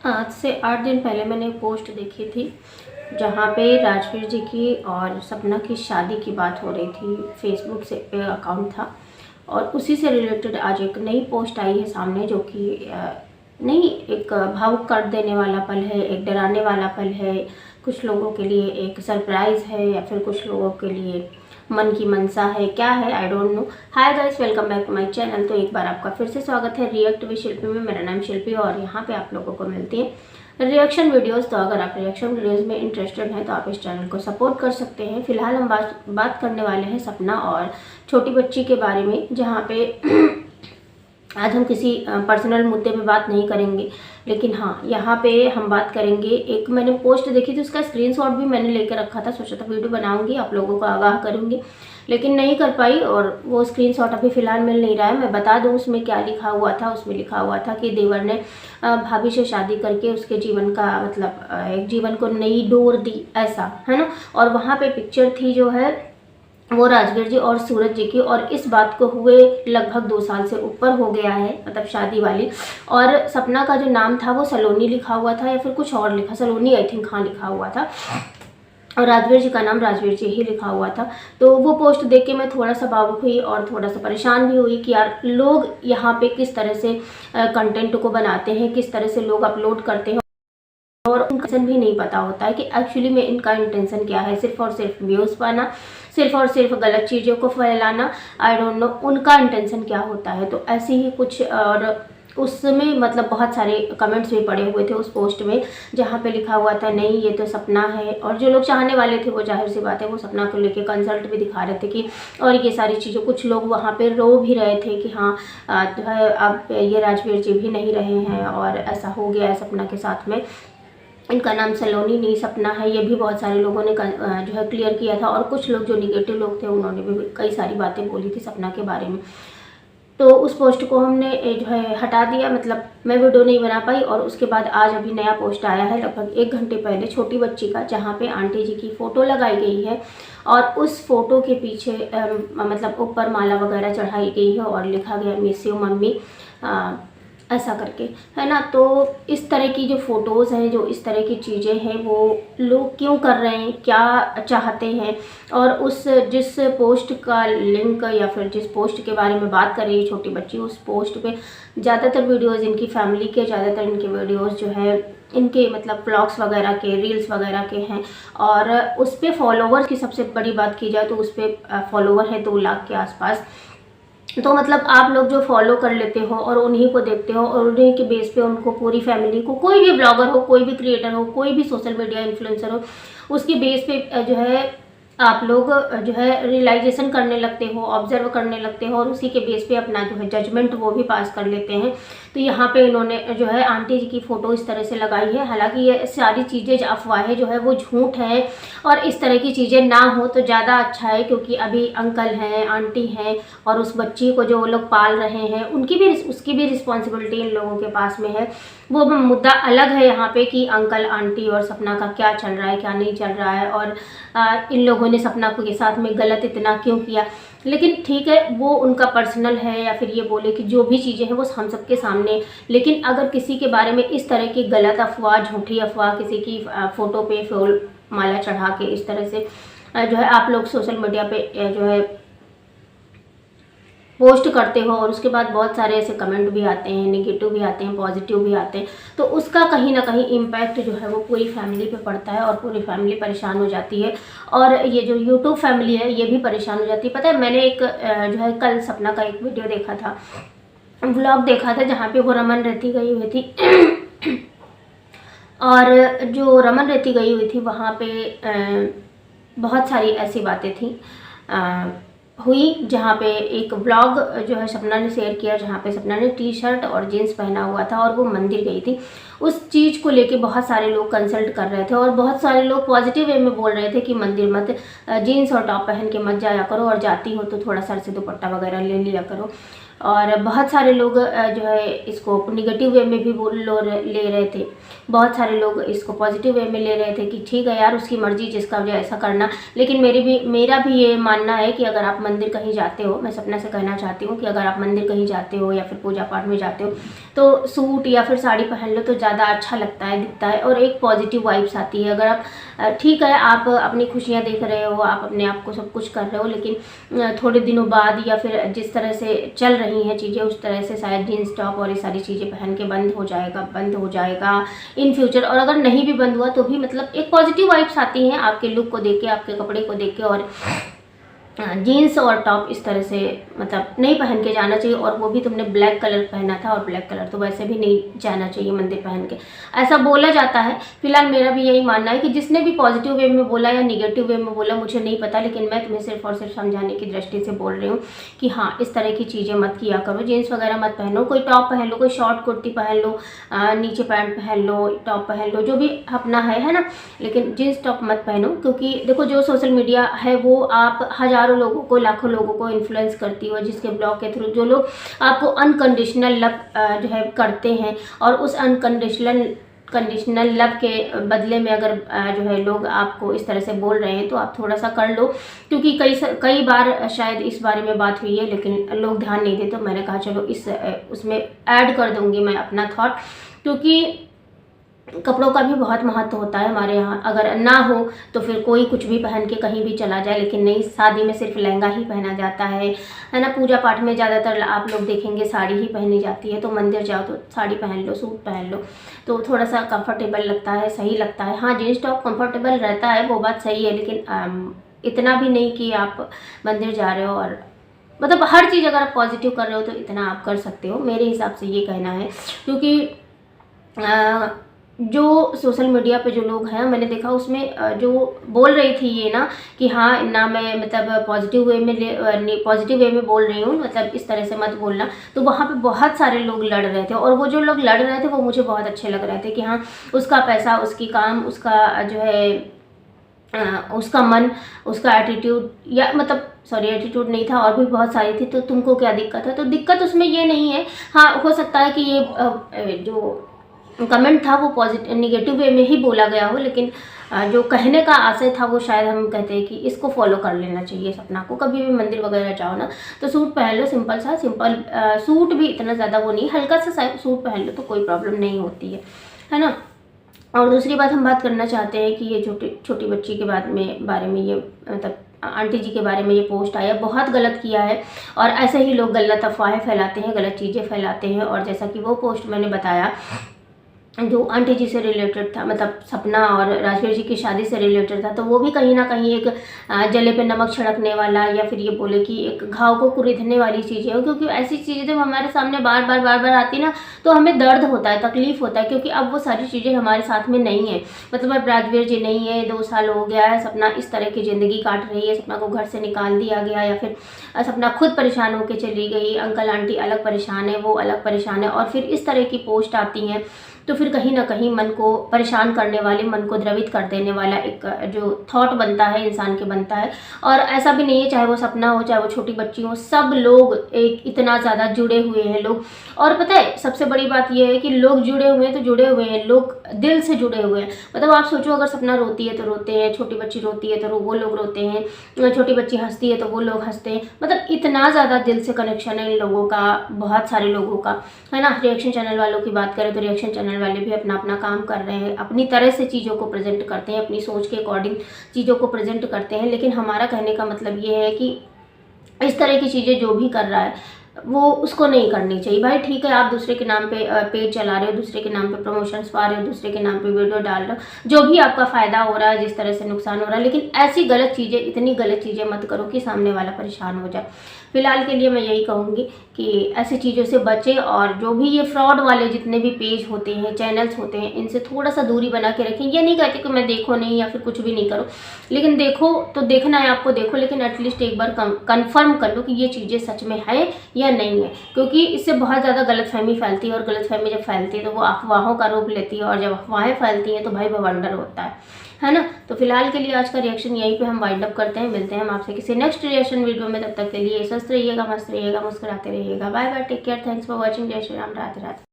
आज से 8 दिन पहले मैंने एक पोस्ट देखी थी जहाँ पे राजवीर जी की और सपना की शादी की बात हो रही थी। फेसबुक से अकाउंट था और उसी से रिलेटेड आज एक नई पोस्ट आई है सामने, जो कि नहीं, एक भावुक कर देने वाला पल है, एक डराने वाला पल है, कुछ लोगों के लिए एक सरप्राइज़ है या फिर कुछ लोगों के लिए मन की मनसा है, क्या है I don't know. Hi guys, welcome back to my channel. तो एक बार आपका फिर से स्वागत है रिएक्ट विद शिल्पी में। मेरा नाम शिल्पी और यहाँ पे आप लोगों को मिलती है रिएक्शन वीडियोस। तो अगर आप रिएक्शन वीडियोस में इंटरेस्टेड हैं तो आप इस चैनल को सपोर्ट कर सकते हैं। फिलहाल हम बात करने वाले हैं सपना और छोटी बच्ची के बारे में, जहाँ पे आज हम किसी पर्सनल मुद्दे पे बात नहीं करेंगे, लेकिन हाँ यहाँ पे हम बात करेंगे। एक मैंने पोस्ट देखी थी, उसका स्क्रीनशॉट भी मैंने लेकर रखा था, सोचा था वीडियो बनाऊंगी, आप लोगों को आगाह करूंगी, लेकिन नहीं कर पाई और वो स्क्रीनशॉट अभी फ़िलहाल मिल नहीं रहा है। मैं बता दूं उसमें क्या लिखा हुआ था। उसमें लिखा हुआ था कि देवर ने भाभी से शादी करके उसके जीवन का मतलब एक जीवन को नई डोर दी, ऐसा है ना। और वहाँ पे पिक्चर थी जो है वो राजवीर जी और सूरज जी की, और इस बात को हुए लगभग 2 साल से ऊपर हो गया है, मतलब शादी वाली। और सपना का जो नाम था वो सलोनी लिखा हुआ था या फिर कुछ और लिखा, सलोनी आई थिंक, हाँ लिखा हुआ था, और राजवीर जी का नाम राजवीर जी ही लिखा हुआ था। तो वो पोस्ट देख के मैं थोड़ा सा भावुक हुई और थोड़ा सा परेशान भी हुई कि यार लोग यहाँ पे किस तरह से कंटेंट को बनाते हैं, किस तरह से लोग अपलोड करते हैं और उनका इंटेंशन भी नहीं पता होता है कि एक्चुअली में इनका इंटेंशन क्या है। सिर्फ और सिर्फ व्यूज़ पाना, सिर्फ और सिर्फ गलत चीज़ों को फैलाना, आई डोंट नो उनका इंटेंशन क्या होता है। तो ऐसे ही कुछ, और उसमें मतलब बहुत सारे कमेंट्स भी पड़े हुए थे उस पोस्ट में, जहाँ पे लिखा हुआ था नहीं ये तो सपना है। और जो लोग चाहने वाले थे वो जाहिर सी बात है वो सपना को लेके कंसल्ट भी दिखा रहे थे कि, और ये सारी चीज़ें, कुछ लोग वहाँ पे रो भी रहे थे कि हाँ जो है अब ये राजवीर जी भी नहीं रहे हैं और ऐसा हो गया है सपना के साथ में, इनका नाम सलोनी नहीं सपना है। ये भी बहुत सारे लोगों ने जो है क्लियर किया था, और कुछ लोग जो निगेटिव लोग थे उन्होंने भी कई सारी बातें बोली थी सपना के बारे में। तो उस पोस्ट को हमने जो है हटा दिया, मतलब मैं वीडियो नहीं बना पाई। और उसके बाद आज अभी नया पोस्ट आया है लगभग 1 घंटे पहले, छोटी बच्ची का, जहाँ पे आंटी जी की फ़ोटो लगाई गई है और उस फोटो के पीछे मतलब ऊपर माला वगैरह चढ़ाई गई है और लिखा गया मिस यू मम्मी, ऐसा करके, है ना। तो इस तरह की जो फ़ोटोज़ हैं, जो इस तरह की चीज़ें हैं, वो लोग क्यों कर रहे हैं, क्या चाहते हैं। और उस जिस पोस्ट का लिंक या फिर जिस पोस्ट के बारे में बात कर रही है छोटी बच्ची, उस पोस्ट पे ज़्यादातर वीडियोज़ इनकी फैमिली के, ज़्यादातर इनके वीडियोज़ जो है इनके मतलब व्लॉग्स वगैरह के, रील्स वगैरह के हैं। और उस पर फॉलोवर्स की सबसे बड़ी बात की जाए तो उस पर फॉलोवर है 2 लाख के आसपास। तो मतलब आप लोग जो फॉलो कर लेते हो और उन्हीं को देखते हो और उन्हीं के बेस पे उनको, पूरी फैमिली को, कोई भी ब्लॉगर हो, कोई भी क्रिएटर हो, कोई भी सोशल मीडिया इन्फ्लुएंसर हो, उसके बेस पे जो है आप लोग जो है रियलाइजेशन करने लगते हो, ऑब्जर्व करने लगते हो और उसी के बेस पे अपना जो है जजमेंट वो भी पास कर लेते हैं। तो यहाँ पे इन्होंने जो है आंटी जी की फ़ोटो इस तरह से लगाई है। हालांकि ये सारी चीज़ें, अफवाहें जो है वो झूठ है और इस तरह की चीज़ें ना हो तो ज़्यादा अच्छा है, क्योंकि अभी अंकल हैं, आंटी हैं और उस बच्ची को जो वो लोग पाल रहे हैं उसकी भी रिस्पॉन्सिबिलिटी इन लोगों के पास में है। वो मुद्दा अलग है यहाँ पे कि अंकल आंटी और सपना का क्या चल रहा है, क्या नहीं चल रहा है, और इन लोगों ने सपना के साथ में गलत इतना क्यों किया। लेकिन ठीक है, वो उनका पर्सनल है, या फिर ये बोले कि जो भी चीज़ें हैं वो हम सबके सामने। लेकिन अगर किसी के बारे में इस तरह की गलत अफवाह, झूठी अफवाह, किसी की फ़ोटो पे फूल माला चढ़ा के इस तरह से जो है आप लोग सोशल मीडिया पे जो है पोस्ट करते हो, और उसके बाद बहुत सारे ऐसे कमेंट भी आते हैं, नेगेटिव भी आते हैं, पॉजिटिव भी आते हैं, तो उसका कहीं ना कहीं इम्पैक्ट जो है वो पूरी फैमिली पे पड़ता है और पूरी फैमिली परेशान हो जाती है। और ये जो यूट्यूब फैमिली है ये भी परेशान हो जाती है। पता है, मैंने एक जो है कल सपना का एक वीडियो देखा था, व्लॉग देखा था, जहाँ पे वो रमन रेती गई हुई थी और जो रमन रेती गई हुई थी वहाँ पे बहुत सारी ऐसी बातें थी हुई, जहाँ पे एक व्लॉग जो है सपना ने शेयर किया, जहाँ पे सपना ने टी शर्ट और जीन्स पहना हुआ था और वो मंदिर गई थी। उस चीज़ को लेके बहुत सारे लोग कंसल्ट कर रहे थे और बहुत सारे लोग पॉजिटिव वे में बोल रहे थे कि मंदिर मत, जीन्स और टॉप पहन के मत जाया करो, और जाती हो तो थोड़ा सर से दुपट्टा वगैरह ले लिया करो। और बहुत सारे लोग जो है इसको नेगेटिव वे में भी ले रहे थे, बहुत सारे लोग इसको पॉजिटिव वे में ले रहे थे कि ठीक है यार उसकी मर्जी, जिसका जो ऐसा करना। लेकिन मेरा भी ये मानना है कि अगर आप मंदिर कहीं जाते हो, मैं सपना से कहना चाहती हूँ कि अगर आप मंदिर कहीं जाते हो या फिर पूजा पाठ में जाते हो तो सूट या फिर साड़ी पहन लो तो ज़्यादा अच्छा लगता है, दिखता है और एक पॉजिटिव वाइब्स आती है। अगर आप ठीक है आप अपनी खुशियाँ देख रहे हो, आप अपने आप को सब कुछ कर रहे हो, लेकिन थोड़े दिनों बाद या फिर जिस तरह से चल रही हैं चीज़ें उस तरह से शायद जीन्स टॉप और ये सारी चीज़ें पहन के बंद हो जाएगा इन फ्यूचर। और अगर नहीं भी बंद हुआ तो भी मतलब एक पॉजिटिव वाइब्स आती हैं आपके लुक को देख के, आपके कपड़े को देख के। और जीन्स और टॉप इस तरह से मतलब नहीं पहन के जाना चाहिए, और वो भी तुमने ब्लैक कलर पहना था, और ब्लैक कलर तो वैसे भी नहीं जाना चाहिए मंदिर पहन के, ऐसा बोला जाता है। फिलहाल मेरा भी यही मानना है कि जिसने भी पॉजिटिव वे में बोला या निगेटिव वे में बोला मुझे नहीं पता, लेकिन मैं तुम्हें सिर्फ और सिर्फ समझाने की दृष्टि से बोल रही हूँ कि हाँ इस तरह की चीज़ें मत किया करो। जीन्स वगैरह मत पहनो, कोई टॉप पहन लो, कोई शॉर्ट कुर्ती पहन लो, नीचे पैंट पहन लो, टॉप पहन लो, जो भी अपना है ना, लेकिन जीन्स टॉप मत पहनो। क्योंकि देखो जो सोशल मीडिया है वो आप हज़ारों लोगों को, लाखों लोगों को इन्फ्लुएंस करती हो, जिसके ब्लॉग के थ्रू जो लोग आपको अनकंडीशनल लव जो है करते हैं, और उस कंडीशनल लव के बदले में अगर जो है लोग आपको इस तरह से बोल रहे हैं तो आप थोड़ा सा कर लो। क्योंकि कई बार शायद इस बारे में बात हुई है लेकिन लोग ध्यान नहीं देते, तो मैंने कहा चलो उसमें ऐड कर दूंगी मैं अपना थॉट। क्योंकि कपड़ों का भी बहुत महत्व होता है हमारे यहाँ, अगर ना हो तो फिर कोई कुछ भी पहन के कहीं भी चला जाए, लेकिन नहीं, शादी में सिर्फ लहंगा ही पहना जाता है ना। पूजा पाठ में ज़्यादातर आप लोग देखेंगे साड़ी ही पहनी जाती है, तो मंदिर जाओ तो साड़ी पहन लो, सूट पहन लो, तो थोड़ा सा कंफर्टेबल लगता है, सही लगता है। हाँ जीन्स टॉप कंफर्टेबल रहता है, वो बात सही है, लेकिन इतना भी नहीं कि आप मंदिर जा रहे हो और मतलब हर चीज़ अगर आप पॉजिटिव कर रहे हो तो इतना आप कर सकते हो, मेरे हिसाब से ये कहना है। क्योंकि जो सोशल मीडिया पे जो लोग हैं मैंने देखा उसमें जो बोल रही थी ये ना कि हाँ ना मैं मतलब पॉजिटिव वे में बोल रही हूँ, मतलब इस तरह से मत बोलना, तो वहाँ पे बहुत सारे लोग लड़ रहे थे। और वो जो लोग लड़ रहे थे वो मुझे बहुत अच्छे लग रहे थे कि हाँ उसका पैसा, उसकी काम, उसका जो है उसका मन, उसका एटीट्यूड, या मतलब सॉरी एटीट्यूड नहीं था और भी बहुत सारी थी, तो तुमको क्या दिक्कत है? तो दिक्कत उसमें ये नहीं है। हाँ हो सकता है कि ये जो कमेंट था वो पॉजिटिव निगेटिव वे में ही बोला गया हो, लेकिन जो कहने का आशय था वो शायद हम कहते हैं कि इसको फॉलो कर लेना चाहिए सपना को। कभी भी मंदिर वगैरह जाओ ना तो सूट पहन लो, सिंपल सूट भी इतना ज़्यादा वो नहीं, हल्का सा सूट पहन लो तो कोई प्रॉब्लम नहीं होती है ना। और दूसरी बात हम बात करना चाहते हैं कि ये छोटी बच्ची के बारे में ये मतलब आंटी जी के बारे में ये पोस्ट आया, बहुत गलत किया है। और ऐसे ही लोग गलत अफवाहें फैलाते हैं, गलत चीज़ें फैलाते हैं। और जैसा कि वो पोस्ट मैंने बताया जो आंटी जी से रिलेटेड था, मतलब सपना और राजवीर जी की शादी से रिलेटेड था, तो वो भी कहीं ना कहीं एक जले पे नमक छिड़कने वाला, या फिर ये बोले कि एक घाव को कुरेदने वाली चीज़ें हो। क्योंकि ऐसी चीज़ें जब हमारे सामने बार बार आती ना तो हमें दर्द होता है, तकलीफ होता है, क्योंकि अब वो सारी चीज़ें हमारे साथ में नहीं है। मतलब अब राजवीर जी नहीं है, 2 साल हो गया है, सपना इस तरह की ज़िंदगी काट रही है, सपना को घर से निकाल दिया गया, या फिर सपना खुद परेशान होकर चली गई, अंकल आंटी अलग परेशान है, वो अलग परेशान है, और फिर इस तरह की पोस्ट आती हैं तो फिर कहीं ना कहीं मन को परेशान करने वाले, मन को द्रवित कर देने वाला एक जो थॉट बनता है इंसान के बनता है। और ऐसा भी नहीं है चाहे वो सपना हो चाहे वो छोटी बच्ची हो, सब लोग एक इतना ज़्यादा जुड़े हुए हैं लोग। और पता है सबसे बड़ी बात यह है कि लोग जुड़े हुए हैं तो जुड़े हुए हैं, लोग दिल से जुड़े हुए हैं। मतलब आप सोचो अगर सपना रोती है तो रोते हैं, छोटी बच्ची रोती है तो वो लोग रोते हैं, छोटी बच्ची हंसती है तो वो लोग हंसते हैं। मतलब इतना ज़्यादा दिल से कनेक्शन है इन लोगों का, बहुत सारे लोगों का, है ना। रिएक्शन चैनल वालों की बात करें तो रिएक्शन चैनल वाले भी अपना अपना काम कर रहे हैं, अपनी तरह से चीज़ों को प्रेजेंट करते हैं, अपनी सोच के अकॉर्डिंग चीज़ों को प्रेजेंट करते हैं। लेकिन हमारा कहने का मतलब ये है कि इस तरह की चीज़ें जो भी कर रहा है वो उसको नहीं करनी चाहिए। भाई ठीक है आप दूसरे के नाम पे पेज चला रहे हो, दूसरे के नाम पे प्रमोशंस पा रहे हो, दूसरे के नाम पे वीडियो डाल रहे हो, जो भी आपका फ़ायदा हो रहा है, जिस तरह से नुकसान हो रहा है, लेकिन ऐसी गलत चीज़ें, इतनी गलत चीज़ें मत करो कि सामने वाला परेशान हो जाए। फिलहाल के लिए मैं यही कहूँगी कि ऐसी चीज़ों से बचें, और जो भी ये फ्रॉड वाले जितने भी पेज होते हैं, चैनल्स होते हैं, इनसे थोड़ा सा दूरी बना के रखें। ये नहीं कहते कि मैं देखो नहीं या फिर कुछ भी नहीं करो, लेकिन देखो तो देखना है आपको, देखो, लेकिन एटलीस्ट एक बार कंफर्म कर लो कि ये चीज़ें सच में है या नहीं है। क्योंकि इससे बहुत ज़्यादा गलतफहमी फैलती है, और गलतफहमी जब फैलती है तो वो अफवाहों का रूप लेती है, और जब अफवाहें फैलती हैं तो भाई बवंडर होता है ना। तो फिलहाल के लिए आज का रिएक्शन यहीं पे हम वाइंड अप करते हैं। मिलते हैं हम आपसे किसी नेक्स्ट रिएक्शन वीडियो में, तब तक के लिए स्वस्थ रहिएगा, मस्त रहिएगा, मुस्कुराते रहिएगा। Bye bye, take care, thanks for watching. जय श्री राम, राधे राधे।